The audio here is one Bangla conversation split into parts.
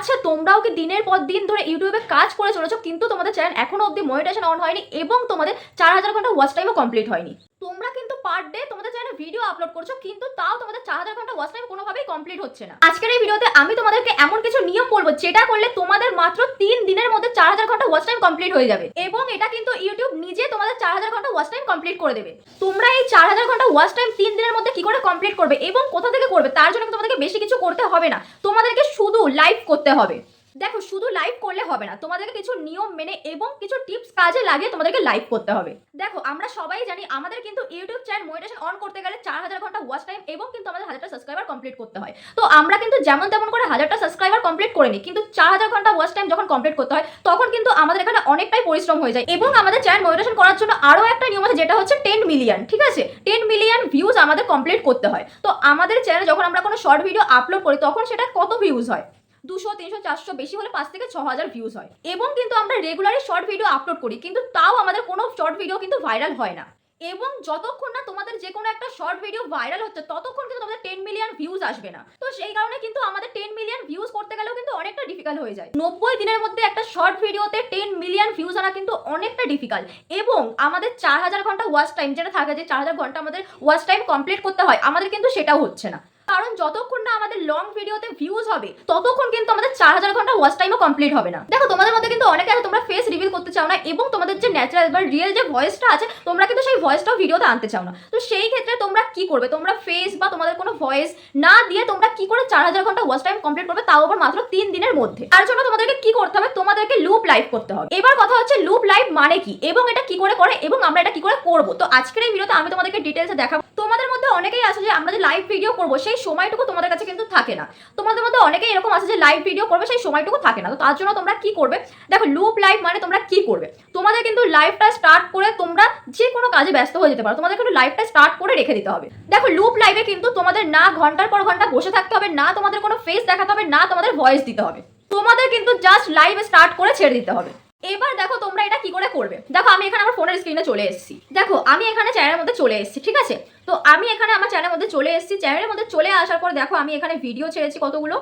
আচ্ছা, তোমরাও কি দিনের পর দিন ধরে ইউটিউবে কাজ করে চলেছো কিন্তু তোমাদের চ্যানেল এখনো অবধি মনিটাইজেশন অন হয়নি এবং তোমাদের 4000 ঘন্টা ওয়াচ টাইমও কমপ্লিট হয়নি? তোমরা কিন্তু পার ডে তোমাদের চ্যানেলে ভিডিও আপলোড করছো কিন্তু তাও তোমাদের 4000 ঘন্টা ওয়াচ টাইম কোনোভাবেই কমপ্লিট হচ্ছে না। আজকের এই ভিডিওতে আমি তোমাদেরকে এমন কিছু নিয়ম বলবো যেটা করলে তোমাদের মাত্র 3 দিনের মধ্যে 4000 ঘন্টা ওয়াচ টাইম কমপ্লিট হয়ে যাবে এবং এটা কিন্তু ইউটিউব নিজে তোমাদের 4000 ঘন্টা ওয়াচ টাইম কমপ্লিট করে দেবে। তোমরা এই 4000 ঘন্টা ওয়াচ টাইম 3 দিনের মধ্যে কি করে কমপ্লিট করবে এবং কোথা থেকে করবে তার জন্য তোমাদেরকে বেশি কিছু করতে হবে না, তোমাদেরকে শুধু লাইভ করতে হবে। দেখো, শুধু লাইভ করলে হবে না, তোমাদেরকে কিছু নিয়ম মেনে এবং কিছু টিপস কাজে লাগিয়ে তোমাদেরকে লাইভ করতে হবে। দেখো, আমরা সবাই জানি আমাদের কিন্তু ইউটিউব চ্যানেল মনিটাইজেশন অন করতে গেলে 4000 ঘন্টা ওয়াচ টাইম এবং কিন্তু আমাদের 1000টা সাবস্ক্রাইবার কমপ্লিট করতে হয়। তো আমরা কিন্তু যেমন তেমন করে 1000টা সাবস্ক্রাইবার কমপ্লিট করে নিই, কিন্তু 4000 ঘন্টা ওয়াচ টাইম যখন কমপ্লিট করতে হয় তখন কিন্তু আমাদের এখানে অনেকটাই পরিশ্রম হয়ে যায় এবং আমাদের চ্যানেল মনিটাইজেশন করার জন্য আরও একটা নিয়ম আছে যেটা হচ্ছে 10 মিলিয়ন। ঠিক আছে, 10 মিলিয়ন ভিউজ আমাদের কমপ্লিট করতে হয়। তো আমাদের চ্যানেলে যখন আমরা কোনো শর্ট ভিডিও আপলোড করি তখন সেটা কত ভিউজ হয়? 200, 300, 400, বেশি হলে 5 থেকে 6000 ভিউজ হয় এবং কিন্তু আমরা রেগুলারই শর্ট ভিডিও আপলোড করি কিন্তু তাও আমাদের কোনো শর্ট ভিডিও কিন্তু ভাইরাল হয় না। এবং যতক্ষণ না তোমাদের যে কোনো একটা শর্ট ভিডিও ভাইরাল হচ্ছে ততক্ষণ কিন্তু তোমাদের 10 মিলিয়ন ভিউজ আসবে না। তো সেই কারণে কিন্তু আমাদের 10 মিলিয়ন ভিউজ করতে গেলেও কিন্তু অনেকটা ডিফিকাল্ট হয়ে যায়। 90 দিনের মধ্যে একটা শর্ট ভিডিওতে 10 মিলিয়ন ভিউজ আনা কিন্তু অনেকটা ডিফিকাল্ট এবং আমাদের 4000 ঘন্টা ওয়াচ টাইম যেটা থাকে, যে 4000 ঘন্টা আমাদের ওয়াচ টাইম কমপ্লিট করতে হয়, আমাদের কিন্তু সেটাও হচ্ছে না। কারণ যতক্ষণ না আমাদের লং ভিডিওতে ভিউজ হবে ততক্ষণ কিন্তু আমাদের 4000 ঘন্টা ওয়াচ টাইমও কমপ্লিট হবে না। দেখো, তোমাদের মধ্যে কিন্তু অনেকে আছে তোমরা ফেস রিভিল করতে চাও না এবং তোমাদের যে ন্যাচারাল বা রিয়েল যে ভয়েসটা আছে তোমরা কিন্তু সেই ভয়েসটাও ভিডিওতে আনতে চাও না। তো সেই ক্ষেত্রে তোমরা কি করবে? তোমরা ফেস বা তোমাদের কোনো ভয়েস না দিয়ে তোমরা কি করে 4000 ঘন্টা ওয়াচ টাইম কমপ্লিট করবে, তাও আবার মাত্র 3 দিনের মধ্যে? তার জন্য তোমাদেরকে কি করতে হবে? তোমাদেরকে লুপ লাইভ করতে হবে। এবার কথা হচ্ছে লুপ লাইভ মানে কি এবং এটা কি করে করে এবং আমরা এটা কি করে করব। তো আজকের এই ভিডিওতে আমি তোমাদেরকে ডিটেইলসে দেখাবো। তোমাদের মধ্যে অনেকেই আছে যে আমরা যে লাইভ ভিডিও করবো সেই সময়টুকু তোমাদের কাছে কিন্তু থাকে না। তোমাদের মধ্যে অনেকেই এরকম আছে যে লাইভ ভিডিও করবে সেই সময়টুকু থাকে না। তো তার জন্য তোমরা কি করবে? দেখো, লুপ লাইভ মানে তোমরা কি করবে, তোমাদের কিন্তু লাইভটা স্টার্ট করে তোমরা যে কোনো কাজে ব্যস্ত হয়ে যেতে পারো, তোমাদের কিন্তু লাইভটা স্টার্ট করে রেখে দিতে হবে। দেখো, লুপ লাইভে কিন্তু তোমাদের না ঘন্টার পর ঘন্টা বসে থাকতে হবে, না তোমাদের কোনো ফেস দেখাতে হবে, না তোমাদের ভয়েস দিতে হবে, তোমাদের কিন্তু জাস্ট লাইভ স্টার্ট করে ছেড়ে দিতে হবে। এবার দেখো তোমরা এটা কি করে করবে। দেখো, আমি এখানে আমার ফোনের স্ক্রিনে চলে এসেছি। দেখো, আমি এখানে চ্যানেলের মধ্যে চলে এসেছি। ঠিক আছে, তো আমি এখানে আমার চ্যানেলের মধ্যে চলে এসেছি। চ্যানেলের মধ্যে চলে আসার পর দেখো আমি এখানে ভিডিও ছেড়েছি কতগুলো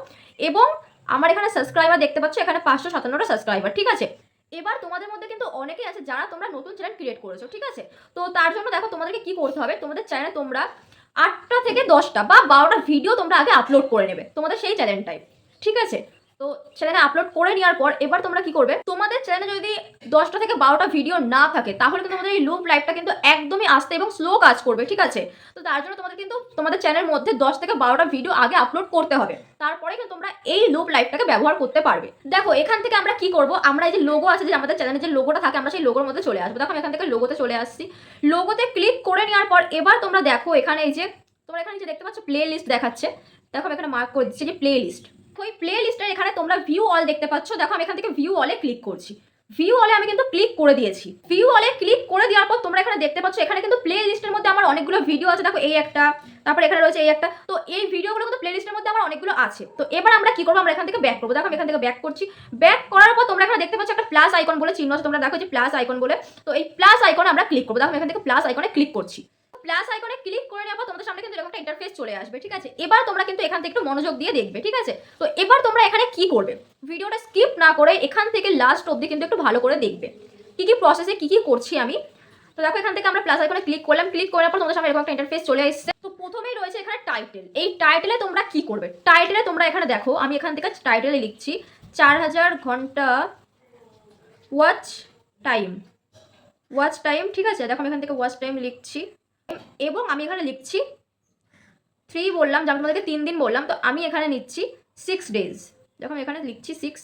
এবং আমার এখানে সাবস্ক্রাইবার দেখতে পাচ্ছ, এখানে 557টা সাবস্ক্রাইবার। ঠিক আছে, এবার তোমাদের মধ্যে কিন্তু অনেকেই আছে যারা তোমরা নতুন চ্যানেল ক্রিয়েট করেছো। ঠিক আছে, তো তার জন্য দেখো তোমাদেরকে কি করতে হবে, তোমাদের চ্যানেলে তোমরা 8টা থেকে 10টা বা 12টা ভিডিও তোমরা আগে আপলোড করে নেবে তোমাদের সেই চ্যানেলটাই। ঠিক আছে, তো চ্যানেলে আপলোড করে নেওয়ার পর এবার তোমরা কি করবে, তোমাদের চ্যানেলে যদি 10টা থেকে 12টা ভিডিও না থাকে তাহলে কিন্তু তোমাদের এই লুপ লাইভটা কিন্তু একদমই আস্তে এবং স্লো কাজ করবে। ঠিক আছে, তো তার জন্য তোমাদের কিন্তু তোমাদের চ্যানেলের মধ্যে 10 থেকে 12টা ভিডিও আগে আপলোড করতে হবে, তারপরে কিন্তু তোমরা এই লুপ লাইভটাকে ব্যবহার করতে পারবে। দেখো, এখান থেকে আমরা কি করব, আমরা এই যে লোগো আছে, যে আমাদের চ্যানেলে যে লোগোটা থাকে, আমরা সেই লোগোর মধ্যে চলে আসবো। দেখো, আমি এখান থেকে লোগোতে চলে আসছি। লোগোতে ক্লিক করে নেওয়ার পর এবার তোমরা দেখো এখানে এই যে তোমরা এখানে যে দেখতে পাচ্ছ প্লে লিস্ট দেখাচ্ছে। দেখো, আমি এখানে মার্ক করে দিচ্ছি যে প্লে লিস্ট। ওই প্লে লিস্টের এখানে তোমরা ভিউ অল দেখতে পাচ্ছ। দেখো, আমি এখান থেকে ভিউ অলে ক্লিক করছি। ভিউ অলে আমি কিন্তু ক্লিক করে দিয়েছি। ভিউ অলে ক্লিক করে দেওয়ার পর তোমরা এখানে দেখতে পাচ্ছ এখানে কিন্তু প্লে লিস্টের মধ্যে আমার অনেকগুলো ভিডিও আছে। দেখো, এই একটা, তারপর এখানে রয়েছে এই একটা। তো এই ভিডিওগুলো কিন্তু প্লে লিস্টের মধ্যে আমার অনেকগুলো আছে। তো এবার আমরা কি করবো, আমরা এখান থেকে ব্যাক করবো। দেখো, আমি এখান থেকে ব্যাক করছি। ব্যাক করার পর তোমরা এখানে দেখতে পাচ্ছ একটা প্লাস আইকন বলে চিহ্ন আছে, তোমরা দেখো যে প্লাস আইকন বলে। তো এই প্লাস আইকনে আমরা ক্লিক করবো। দেখো, আমি এখান থেকে প্লাস আইকনে ক্লিক করছি। প্লাস আইকনে ক্লিক করে নেওয়ার পর তোমাদের সামনে কিন্তু এরকম একটা ইন্টারফেস চলে আসবে। ঠিক আছে, এবার তোমরা কিন্তু এখান থেকে একটু মনোযোগ দিয়ে দেখবে। ঠিক আছে, তো এবার তোমরা এখানে কি করবে, ভিডিওটা স্কিপ না করে এখান থেকে লাস্ট অবধি কিন্তু একটু ভালো করে দেখবে কি কি প্রসেসে কি কি করছি আমি। তো দেখো, এখান থেকে আমরা প্লাস আইকনে ক্লিক করলাম। ক্লিক করার পর তোমাদের সামনে এরকম একটা ইন্টারফেস চলে এসেছে। তো প্রথমেই রয়েছে এখানে টাইটেল। এই টাইটেলে তোমরা কি করবে, টাইটেলে তোমরা এখানে দেখো আমি এখান থেকে টাইটেলে লিখছি 4000 ঘন্টা ওয়াচ টাইম। Watch time. ঠিক আছে, দেখো আমি এখান থেকে ওয়াচ টাইম লিখছি এবং আমি এখানে লিখছি 3 বললাম, যেমন তোমাদেরকে 3 দিন বললাম, তো আমি এখানে নিচ্ছি 6 ডেজ। দেখো, আমি এখানে লিখছি 6।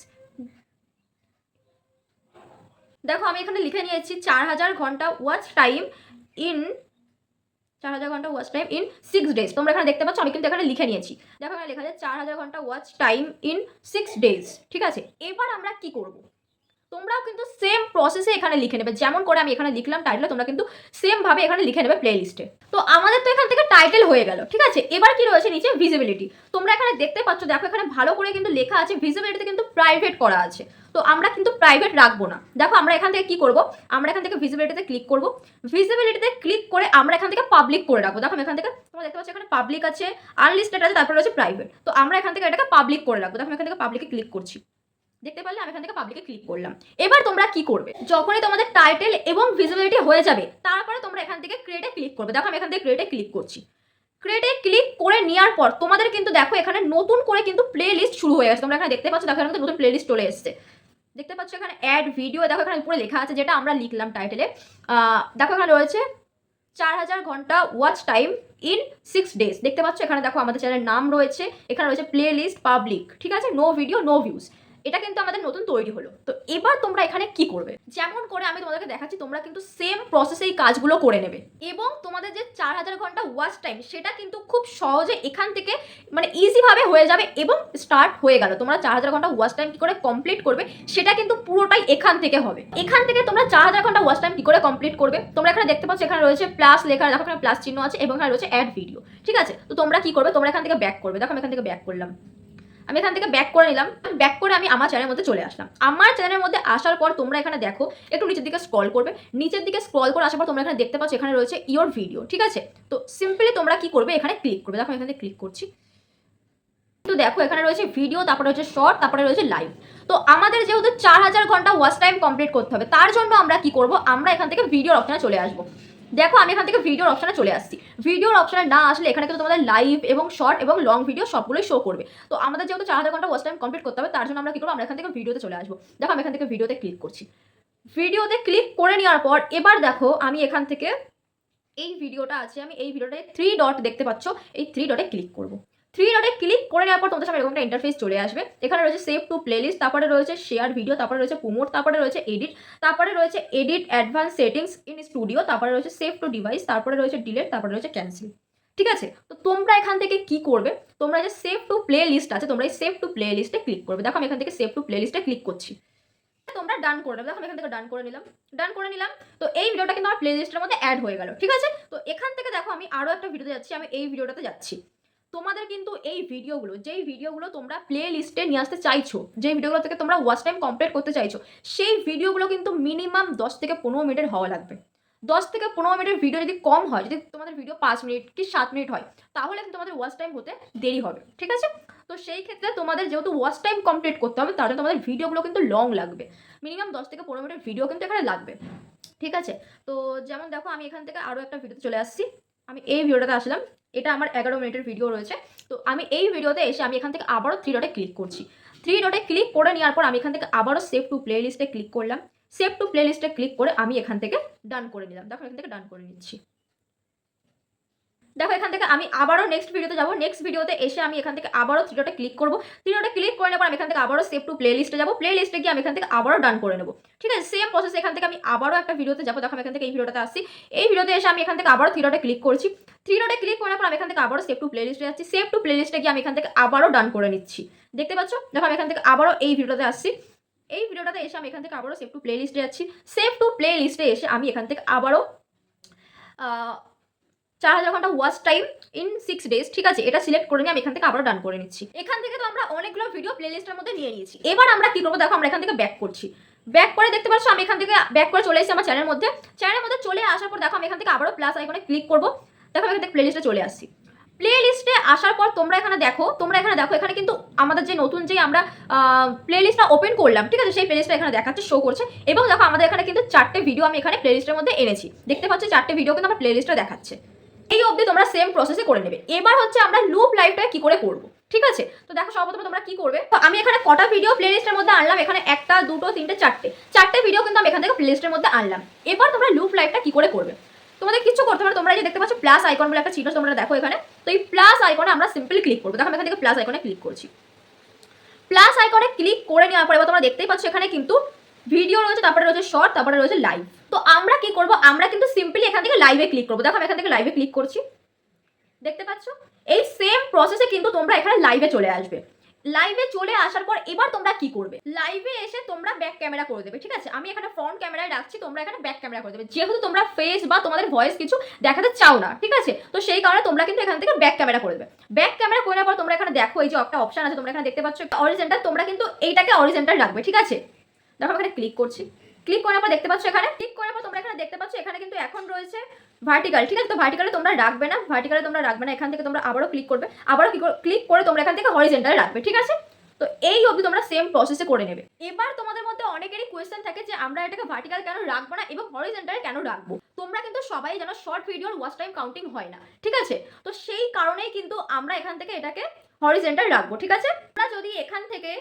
দেখো, আমি এখানে লিখে নিয়েছি 4000 ঘন্টা ওয়াচ টাইম ইন 4000 ঘন্টা ওয়াচ টাইম ইন 6 ডেজ। তোমরা এখানে দেখতে পাচ্ছ আমি কিন্তু এখানে লিখে নিয়েছি। দেখো, এখানে লেখা আছে 4000 ঘন্টা ওয়াচ টাইম ইন 6 ডেজ। ঠিক আছে, এবার আমরা কি করব, তোমরাও কিন্তু সেম প্রসেসে এখানে লিখে নেবে, যেমন করে আমি এখানে লিখলাম টাইটেলে, তোমরা কিন্তু সেম ভাবে এখানে লিখে নেবে প্লে লিস্টে। তো আমাদের তো এখান থেকে টাইটেল হয়ে গেল। ঠিক আছে, এবার কি রয়েছে নিচে ভিজিবিলিটি। তোমরা এখানে দেখতে পাচ্ছ, দেখো এখানে ভালো করে কিন্তু লেখা আছে ভিজিবিলিটিতে কিন্তু প্রাইভেট করা আছে। তো তো আমরা কিন্তু প্রাইভেট রাখবো না। দেখো আমরা এখান থেকে কি করব, আমরা এখান থেকে ভিজিবিলিটিতে ক্লিক করব, ভিজিবিলিটিতে ক্লিক করে আমরা এখান থেকে পাবলিক করে রাখবো। দেখো এখান থেকে তোমরা দেখতে পাচ্ছ এখানে পাবলিক আছে, আনলিস্টেড আছে, তারপরে রয়েছে প্রাইভেট। তো আমরা এখান থেকে এটাকে পাবলিক করে রাখবো। দেখো এখান থেকে পাবলিকে ক্লিক করছি, দেখতে পারলে আমি এখান থেকে পাবলিকে ক্লিক করলাম। এবার তোমরা কি করবে, যখনই তোমাদের টাইটেল এবং ভিজিবিলিটি হয়ে যাবে তারপরে তোমরা এখান থেকে ক্রিয়েটে ক্লিক করবে। দেখো আমি এখান থেকে ক্রিয়েটে ক্লিক করছি। ক্রিয়েটে ক্লিক করে নেওয়ার পর তোমাদের কিন্তু দেখো এখানে নতুন করে কিন্তু প্লে লিস্ট শুরু হয়ে গেছে। তোমরা এখানে দেখতে পাচ্ছ, দেখো এখানে নতুন প্লে লিস্ট চলে এসেছে। দেখতে পাচ্ছ এখানে অ্যাড ভিডিও, দেখো এখানে উপরে লেখা আছে যেটা আমরা লিখলাম টাইটেলে। দেখো এখানে রয়েছে 4000 ঘন্টা ওয়াচ টাইম ইন 6 ডেজ। দেখতে পাচ্ছ এখানে দেখো আমাদের চ্যানেলের নাম রয়েছে, এখানে রয়েছে প্লে লিস্ট পাবলিক, ঠিক আছে, নো ভিডিও নো ভিউজ। এটা কিন্তু আমাদের নতুন তৈরি হলো। তো এবার তোমরা এখানে কি করবে, যেমন করে আমি তোমাদেরকে দেখাচ্ছি তোমরা কিন্তু সেম প্রসেসে এই কাজগুলো করে নেবে এবং তোমাদের যে 4000 ঘন্টা ওয়াচ টাইম সেটা কিন্তু খুব সহজে এখান থেকে মানে ইজিভাবে হয়ে যাবে এবং স্টার্ট হয়ে গেল। তোমরা 4000 ঘন্টা ওয়াচ টাইম কি করে কমপ্লিট করবে সেটা কিন্তু পুরোটাই এখান থেকে হবে। এখান থেকে তোমরা 4000 ঘন্টা ওয়াচ টাইম কি করে কমপ্লিট করবে, তোমরা এখানে দেখতে পাচ্ছ এখানে রয়েছে প্লাস লেখা, দেখো এখানে প্লাস চিহ্ন আছে এবং এখানে রয়েছে অ্যাড ভিডিও, ঠিক আছে। তো তোমরা কি করবে, তোমরা এখান থেকে ব্যাক করবে। দেখো আমি এখান থেকে ব্যাক করলাম, আমি এখান থেকে ব্যাক করে নিলাম। ব্যাক করে আমি আমার চ্যানেলের মধ্যে চলে আসলাম। আমার চ্যানেলের মধ্যে আসার পর তোমরা এখানে দেখো একটু নিচের দিকে স্ক্রল করবে, নিচের দিকে স্ক্রল করে আসার পর তোমরা এখানে দেখতে পাচ্ছ এখানে রয়েছে ইওর ভিডিও, ঠিক আছে। তো সিম্পলি তোমরা কি করবে, এখানে ক্লিক করবে। দেখো এখানে ক্লিক করছি, তো দেখো এখানে রয়েছে ভিডিও, তারপরে রয়েছে শর্ট, তারপরে রয়েছে লাইভ। তো আমাদের যেহেতু 4000 ঘন্টা ওয়াচ টাইম কমপ্লিট করতে হবে তার জন্য আমরা কি করব, আমরা এখান থেকে ভিডিওর অপশনে চলে আসবো। দেখো আমি এখান থেকে ভিডিওর অপশনে চলে আসছি। ভিডিওর অপশনে না আসলে এখানে কিন্তু তোমাদের লাইভ এবং শর্ট এবং লং ভিডিও সবগুলোই শো করবে। তো আমাদের যেহেতু 4000 ঘন্টা ওয়াচ টাইম কমপ্লিট করতে হবে তার জন্য আমরা কি করবো, আমরা এখান থেকে ভিডিওতে চলে আসবো। দেখো আমি এখান থেকে ভিডিওতে ক্লিক করছি। ভিডিওতে ক্লিক করে নেওয়ার পর এবার দেখো আমি এখান থেকে এই ভিডিওটা আছে, আমি এই ভিডিওটায় 3 ডট দেখতে পাচ্ছ, এই 3 ডটে ক্লিক করবো। 3 ডটে ক্লিক করে নেওয়ার পর তোমাদের সামনে এরকম একটা ইন্টারফেস চলে আসবে। এখানে রয়েছে সেভ টু প্লেলিস্ট, তারপরে রয়েছে শেয়ার ভিডিও, তারপরে রয়েছে প্রমোট, তারপরে রয়েছে এডিট, তারপরে রয়েছে edit advance settings in studio, তারপরে রয়েছে সেভ টু ডিভাইস, তারপরে রয়েছে ডিলেট, তারপরে রয়েছে ক্যান্সেল, ঠিক আছে। তো তোমরা এখান থেকে কি করবে, তোমরা যে সেভ টু প্লে লিস্ট আছে তোমরা এই সেভ টু প্লে লিস্টে ক্লিক করবে। দেখো আমি এখান থেকে সেভ টু প্লে লিস্টে ক্লিক করছি, তোমরা ডান করে নেবে। দেখো আমি এখান থেকে ডান করে নিলাম, ডান করে নিলাম। তো এই ভিডিওটা কিন্তু আমার প্লে লিস্টের মধ্যে অ্যাড হয়ে গেল, ঠিক আছে। তো এখান থেকে দেখো আমি আরও একটা ভিডিওতে যাচ্ছি, আমি এই ভিডিওটাতে যাচ্ছি। তোমাদের কিন্তু এই ভিডিওগুলো, যেই ভিডিওগুলো তোমরা প্লে লিস্টে নিয়ে আসতে চাইছো, যেই ভিডিওগুলো থেকে তোমরা ওয়াচ টাইম কমপ্লিট করতে চাইছো, সেই ভিডিওগুলো কিন্তু মিনিমাম 10 থেকে 15 মিনিটের হওয়া লাগবে। 10 থেকে 15 মিনিটের ভিডিও যদি কম হয়, যদি তোমাদের ভিডিও 5 মিনিট কি 7 মিনিট হয় তাহলে কিন্তু তোমাদের ওয়াচ টাইম হতে দেরি হবে, ঠিক আছে। তো সেই ক্ষেত্রে তোমাদের যেহেতু ওয়াচ টাইম কমপ্লিট করতে হবে তার জন্য তোমাদের ভিডিওগুলো কিন্তু লং লাগবে, মিনিমাম 10 থেকে 15 মিনিটের ভিডিও কিন্তু এখানে লাগবে, ঠিক আছে। তো যেমন দেখো আমি এখান থেকে আরও একটা ভিডিওতে চলে আসছি, আমি এই ভিডিওটাতে আসলাম, এটা আমার 11 মিনিটের ভিডিও রয়েছে। তো আমি এই ভিডিওতে এসে আমি এখান থেকে আবারও 3 ডটে ক্লিক করছি। 3 ডটে ক্লিক করে নেওয়ার পর আমি এখান থেকে আবারও সেভ টু প্লে লিস্টে ক্লিক করলাম। সেভ টু প্লে লিস্টে ক্লিক করে আমি এখান থেকে ডান করে নিলাম। দেখো এখান থেকে ডান করে নিচ্ছি। দেখো এখান থেকে আমি আবারও নেক্সট ভিডিওতে যাবো। নেক্সট ভিডিওতে এসে আমি এখান থেকে আবারও 3 ডটে ক্লিক করবো। 3 ডটে ক্লিক করে নেওয়ার পর আমি এখান থেকে আবারও সেভ টু প্লে লিস্টে যাবো। প্লে লিস্টে গিয়ে আমি এখান থেকে আবারও ডান করে নেবো, ঠিক আছে। সেম প্রসেস এখান থেকে আমি আবারও একটা ভিডিওতে যাবো। দেখো আমি এখান থেকে এই ভিডিওটাতে আসছি। এই ভিডিওতে এসে আমি এখান থেকে আবারও 3 ডটে ক্লিক করছি। 3 ডটে ক্লিক করার পর আমি এখান থেকে আবারও সেভ টু প্লে লিস্টে যাচ্ছি। সেভ টু প্লে লিস্টে গিয়ে আমি এখান থেকে আবারও ডান করে নিচ্ছি, দেখতে পাচ্ছ। দেখো আমি এখান থেকে আবারও এই ভিডিওতে আসছি। এই ভিডিওটাতে এসে আমি এখান থেকে আবারও সেভ টু প্লে লিস্টে যাচ্ছি। সেভ টু প্লে লিস্টে এসে আমি এখান থেকে আবারও 4000 ঘন্টা ওয়াচ টাইম ইন 6 ডেজ, ঠিক আছে, এটা সিলেক্ট করে নিয়ে আমি এখান থেকে আবার ডান করে নিচ্ছি। এখান থেকে তো আমরা অনেকগুলো ভিডিও প্লে লিস্টের মধ্যে নিয়ে নিয়েছি। এবার আমরা কি করবো, দেখো আমরা এখান থেকে ব্যাক করছি। ব্যাক করে দেখতে পাচ্ছ আমি এখান থেকে ব্যাক করে চলে এসেছি আমার চ্যানেলের মধ্যে। চ্যানেলের মধ্যে চলে আসার পর দেখো আমি এখান থেকে আবারও প্লাস আইকনে ক্লিক করবো। দেখো আমি এখান থেকে প্লে লিস্টে চলে আসছি। প্লে লিস্টে আসার পর তোমরা এখানে দেখো, এখানে কিন্তু আমাদের যে নতুন যে আমরা প্লে লিস্টটা ওপেন করলাম, ঠিক আছে, সেই প্লে লিস্টটা এখানে দেখাচ্ছে, শো করছে। এবং দেখো আমাদের এখানে কিন্তু 4টে ভিডিও আমি এখানে প্লে লিস্টের মধ্যে এনেছি, দেখতে পাচ্ছ 4টে ভিডিও কিন্তু আমার প্লে লিস্টে দেখাচ্ছে। এই অবধি তোমরা সেম প্রসেসে করে নেবে। এবার হচ্ছে আমরা লুপ লাইভটা কি করে করব, ঠিক আছে। তো দেখো সর্বপ্রথমে তোমরা কি করবে, তো আমি এখানে কটা ভিডিও প্লে লিস্টের মধ্যে আনলাম, এখানে 1টা 2টো 3টে 4টে ভিডিও কিন্তু আমি এখান থেকে প্লে লিস্টের মধ্যে আনলাম। এবার তোমরা লুপ লাইভটা কি করে করবে, তোমাদের কিছু করতে হবে। তোমরা এই যে দেখতে পাচ্ছ প্লাস আইকন বলে একটা চিহ্ন, তোমরা দেখো এখানে। তো এই প্লাস আইকনে আমরা সিম্পলি ক্লিক করবো। দেখো আমি এখান থেকে প্লাস আইকনে ক্লিক করছি। প্লাস আইকনে ক্লিক করে নেওয়ার পরে এবার তোমরা দেখতেই পাচ্ছ এখানে কিন্তু ভিডিও রয়েছে, তারপরে রয়েছে শর্ট, তারপরে রয়েছে লাইভ। তো আমরা কি করব, আমরা কিন্তু সিম্পলি এখান থেকে লাইভে ক্লিক করবো। দেখো আমি এখান থেকে লাইভে ক্লিক করছি, দেখতে পাচ্ছ। এই সেম প্রসেসে কিন্তু তোমরা এখানে লাইভে চলে আসবে। লাইভে চলে আসার পর এবার তোমরা কি করবে, লাইভে এসে তোমরা ব্যাক ক্যামেরা করে দেবে, ঠিক আছে। আমি এখানে ফ্রন্ট ক্যামেরায় রাখছি, তোমরা এখানে ব্যাক ক্যামেরা করে দেবে, যেহেতু তোমরা ফেস বা তোমাদের ভয়েস কিছু দেখাতে চাও না, ঠিক আছে। তো সেই কারণে তোমরা কিন্তু এখান থেকে ব্যাক ক্যামেরা করে দেবে। ব্যাক ক্যামেরা করার পর তোমরা এখানে দেখো এই যে একটা অপশন আছে, তোমরা এখানে দেখতে পাচ্ছ অরিজেন্টাল, তোমরা কিন্তু এইটাকে অরিজেন্টাল রাখবে, ঠিক আছে। দেখো এখানে ক্লিক করছি, ক্লিক করার পর দেখতে পাচ্ছ এখানে ক্লিক করার পর তোমরা এখানে দেখতে পাচ্ছ এখানে কিন্তু এখন রয়েছে ভার্টিক্যাল, ঠিক আছে। তো ভার্টিক্যালে তোমরা রাখবে না, এখান থেকে তোমরা আবারও ক্লিক করবে, আবারও ক্লিক করে তোমরা এখান থেকে হরিজন্টালে রাখবে, ঠিক আছে। তো এই অবধি তোমরা সেম প্রসেসে করে নেবে। এবার তোমাদের মধ্যে অনেকেরই কোয়েশ্চেন থাকে যে আমরা এটাকে ভার্টিক্যাল কেন রাখবো না এবং হরিজন্টালে কেন রাখবো। তোমরা কিন্তু সবাই জানো শর্ট ভিডিওর ওয়াচ টাইম কাউন্টিং হয় না, ঠিক আছে। তো সেই কারণেই কিন্তু আমরা এখান থেকে এটাকে হরিজন্টাল রাখবো, ঠিক আছে। তোমরা যদি এখান থেকে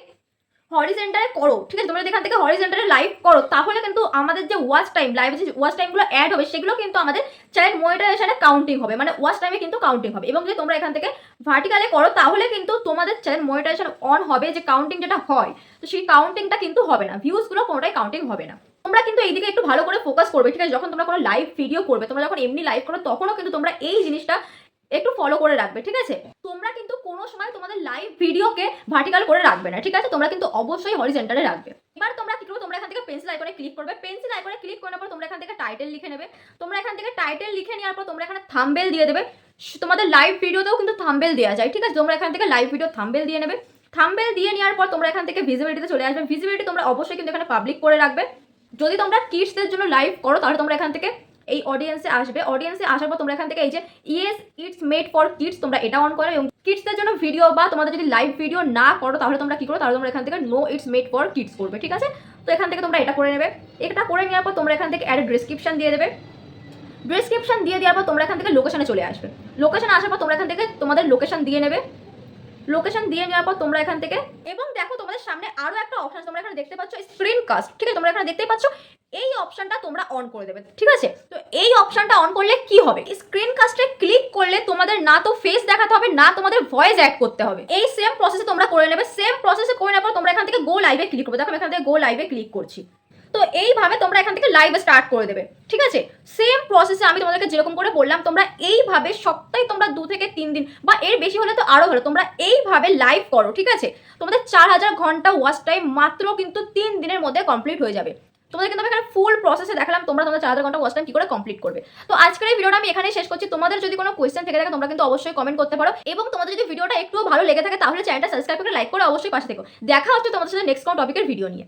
হরিজন্টালে করো, ঠিক আছে, তোমরা যদি এখান থেকে হরিজন্টালে লাইভ করো তাহলে কিন্তু আমাদের যে ওয়াচ টাইম, লাইভে যে ওয়াচ টাইমগুলো অ্যাড হবে সেগুলো কিন্তু আমাদের চ্যানেল মনিটাইজেশনে কাউন্টিং হবে, মানে ওয়াচ টাইমে কিন্তু কাউন্টিং হবে। এবং যদি তোমরা এখান থেকে ভার্টিক্যালে করো তাহলে কিন্তু তোমাদের চ্যানেল মনিটাইজেশন অন হবে, যে কাউন্টিং যেটা হয় তো সেই কাউন্টিংটা কিন্তু হবে না, ভিউজগুলো কোনোটাই কাউন্টিং হবে না। তোমরা কিন্তু এইদিকে একটু ভালো করে ফোকাস করবে, ঠিক আছে। যখন তোমরা কোনো লাইভ ভিডিও করবে, তোমরা যখন এমনি লাইভ করো তখনও কিন্তু তোমরা এই জিনিসটা একটু ফলো করে রাখবে, ঠিক আছে। তোমরা কিন্তু কোনো সময় তোমাদের লাইভ ভিডিওকে ভার্টিক্যাল করে রাখবে না, ঠিক আছে। তোমরা কিন্তু অবশ্যই হরিজন্টালে রাখবে। এবার তোমরা কি করবে, তোমরা এখান থেকে পেন্সিল আইকনে ক্লিক করবে, পেন্সিল আইকনে ক্লিক করার পর তোমরা এখান থেকে টাইটেল লিখে নেবে। তোমরা এখান থেকে টাইটেল লিখে নেওয়ার পর তোমরা এখানে থাম্বনেল দিয়ে দেবে। তোমাদের লাইভ ভিডিওতেও কিন্তু থাম্বনেল দেওয়া যায়, ঠিক আছে। তোমরা এখান থেকে লাইভ ভিডিও থাম্বনেল দিয়ে নেবে। থাম্বনেল দিয়ে নেওয়ার পর তোমরা এখান থেকে ভিজিবিলিটিতে চলে আসবে। ভিজিবিলিটি তোমরা অবশ্যই কিন্তু এখানে পাবলিক করে রাখবে। যদি তোমরা কিডসদের জন্য লাইভ করো তাহলে তোমরা এখান থেকে এই অডিয়েন্সে আসবে। অডিয়েন্সে আসার পর তোমরা এখান থেকে এই যে yes it's made for kids তোমরা এটা অন করো। এবং কিডসদের জন্য ভিডিও বা তোমাদের যদি লাইভ ভিডিও না করো তাহলে তোমরা কি করো, তাহলে তোমরা এখান থেকে no it's made for kids করবে, ঠিক আছে। তো এখান থেকে তোমরা এটা করে নেবে। এটা করে নেওয়ার পর তোমরা এখান থেকে অ্যাড ডেসক্রিপশন দিয়ে দেবে। ডেসক্রিপশন দিয়ে দেওয়ার পর তোমরা এখান থেকে লোকেশনে চলে আসবে। লোকেশন আসার পর তোমরা এখান থেকে তোমাদের লোকেশন দিয়ে নেবে। লোকেশন দিয়ে নেওয়ার পর তোমরা এখান থেকে এবং দেখো তোমাদের সামনে আরো একটা অপশন তোমরা এখানে দেখতে পাচ্ছ, স্ক্রিন কাস্ট, ঠিক আছে। তোমরা এখানে দেখতেই পাচ্ছ এই অপশনটা তোমরা অন করে দেবে, ঠিক আছে। তো এই অপশনটা অন করলে কি হবে, স্ক্রিন কাস্টে ক্লিক করলে তোমাদের না তো ফেস দেখাতে হবে না তোমাদের ভয়েস অ্যাড করতে হবে। এই সেম প্রসেসে তোমরা করে নেবে। সেম প্রসেসে করে নেওয়ার পর তোমরা এখান থেকে গো লাইভে ক্লিক করবে। দেখো এখান থেকে গো লাইভে ক্লিক করছি। তো এইভাবে তোমরা এখান থেকে লাইভ স্টার্ট করে দেবে, ঠিক আছে। সেম প্রসেসে আমি তোমাদেরকে যেরকম করে বললাম তোমরা এইভাবে সপ্তাহে তোমরা 2 থেকে 3 দিন বা এর বেশি হলে তো আরো ভালো, তোমরা এইভাবে লাইভ করো, ঠিক আছে। তোমাদের 4000 ঘন্টা ওয়াচ টাইম মাত্র কিন্তু 3 দিনের মধ্যে কমপ্লিট হয়ে যাবে। তোমাদের কিন্তু আমি এখানে ফুল প্রসেসে দেখালাম তোমরা তোমাদের 4000 ঘন্টা ওয়াচ টাইম কি করে কমপ্লিট করবে। তো আজকের এই ভিডিওটা আমি এখানেই শেষ করছি। তোমাদের যদি কোনো কোয়েশ্চেন থেকে থাকে তোমরা কিন্তু অবশ্যই কমেন্ট করতে পারো। এবং তোমাদের যদি ভিডিওটা একটু ভালো লেগে থাকে তাহলে চ্যানেলটা সাবস্ক্রাইব করে লাইক করে অবশ্যই পাশে থেকো। দেখা হচ্ছে তোমাদের সাথে নেক্সট কোন টপিকের ভিডিও নিয়ে।